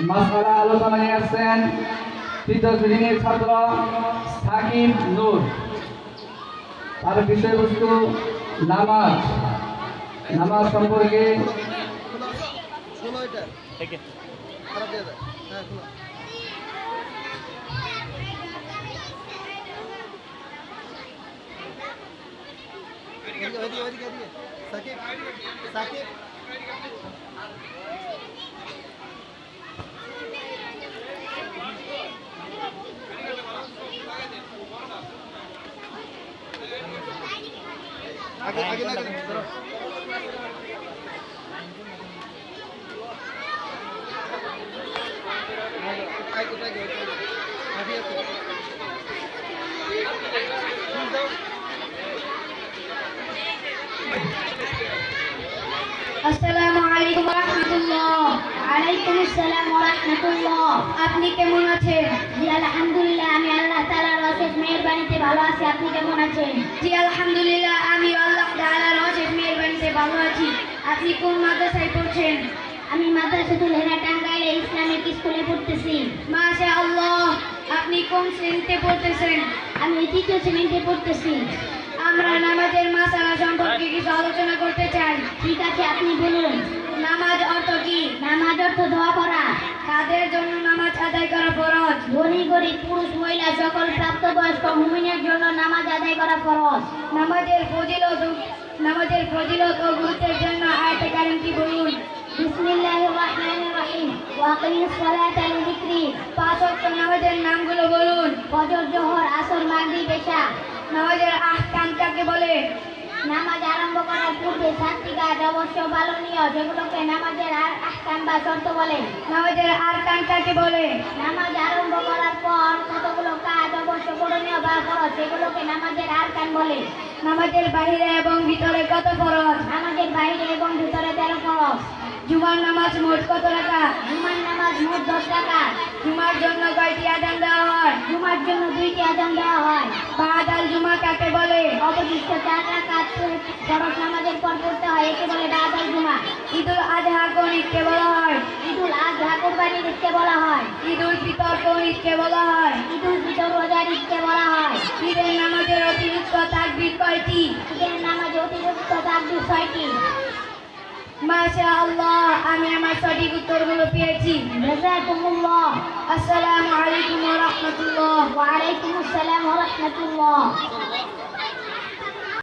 মাসআলা আলোচনা নিয়ে আসছেন তৃতীয় শ্রেণীর ছাত্র সাকিব নূর। তার বিষয়বস্তু নামাজ। নামাজ সম্পর্কে आगे आगे ना আসসালামু আলাইকুম ওয়া রাহমাতুল্লাহ। ওয়ালাইকুম আসসালাম ওয়া রাহমাতুল্লাহ। আপনি কেমন আছেন? জি আলহামদুলিল্লাহ, আমি আল্লাহ তাআলার অশেষ মেহেরবানিতে ভালো আছি। আপনি কেমন আছেন? জি আলহামদুলিল্লাহ, আমি আল্লাহ তাআলার অশেষ মেহেরবানিতে ভালো আছি। আপনি কোন মাদ্রাসায় পড়ছেন? আমি মাদ্রাসাতুল হেরা টাঙ্গাইলে ইসলামিক স্কুলে পড়তেছি। মাশাআল্লাহ। আপনি কোন শ্রেণীতে পড়তেছেন? আমি তৃতীয় শ্রেণীতে পড়তেছি। আমরা নামাজের মাসালা সম্পর্কে কিছু আলোচনা করতে চাই। ঠিক আছে, আপনি বলুন। নামাজ অর্থ কি? নামাজ অর্থ দোয়া করা। কাদের জন্য নামাজ আদায় করা ফরজ? ধনী গরিব পুরুষ মহিলা সকল প্রাপ্তবয়স্ক মুমিনের জন্য নামাজ আদায় করা ফরজ। নামাজের ফজিলত ও গুরুত্বের জন্য আয়াতে কারিমটি বলুন। বিসমিল্লাহির রহমানির রহিম ওয়া আকিমিস সালাতা লিযিকরি। পাঁচ ওয়াক্ত নামাজের নামগুলো বলুন। ফজর, জোহর, আসর, মাগরিব, এশা। নামাজের আহকাম কাকে বলে? নামাজ আরম্ভ করার পূর্বে সাতটি কাজ অবশ্য পালনীয়, যেগুলোকে নামাজের আহকাম বা শর্ত বলে। নামাজের আরকান কাকে বলে? নামাজ আরম্ভ করার পর কতগুলো কাজ অবশ্য করণীয় বা ফরজ, সেগুলোকে নামাজের আরকান বলে। নামাজের বাইরে এবং ভিতরে কত ফরজ? নামাজের বাইরে এবং ভিতরে 13 ফরজ। জুমার নামাজ মোট কত রাকাত? জুমার নামাজ মোট 10 রাকাত। জুমার জন্য কয়টি আযান দেওয়া হয়? জুমার জন্য 2টি আযান দেওয়া হয়। বাদাল জুমা কাকে বলে? অবশিষ্ট 4 রাকাত ফরজ নামাজের পর পড়তে হয়, একে বলে বাদাল জুমা। ঈদুল আযহা কোন ঈদকে বলা হয়? ঈদুল আযহা কুরবানির ঈদকে বলা হয়। ঈদুল ফিতর কোন ঈদকে বলা হয়? ঈদুল ফিতর রোজার ঈদকে বলা হয়। ঈদের নামাজের অতিরিক্ত তাকবীর কয়টি? ঈদের নামাজে অতিরিক্ত তাকবীর 6টি। মাশাআল্লাহ, আমি আমার সঠিক উত্তরগুলো পেয়েছি। জাযাকুমুল্লাহ। আসসালামু আলাইকুম ওয়া রাহমাতুল্লাহ। ওয়া আলাইকুম আসসালাম ওয়া রাহমাতুল্লাহ।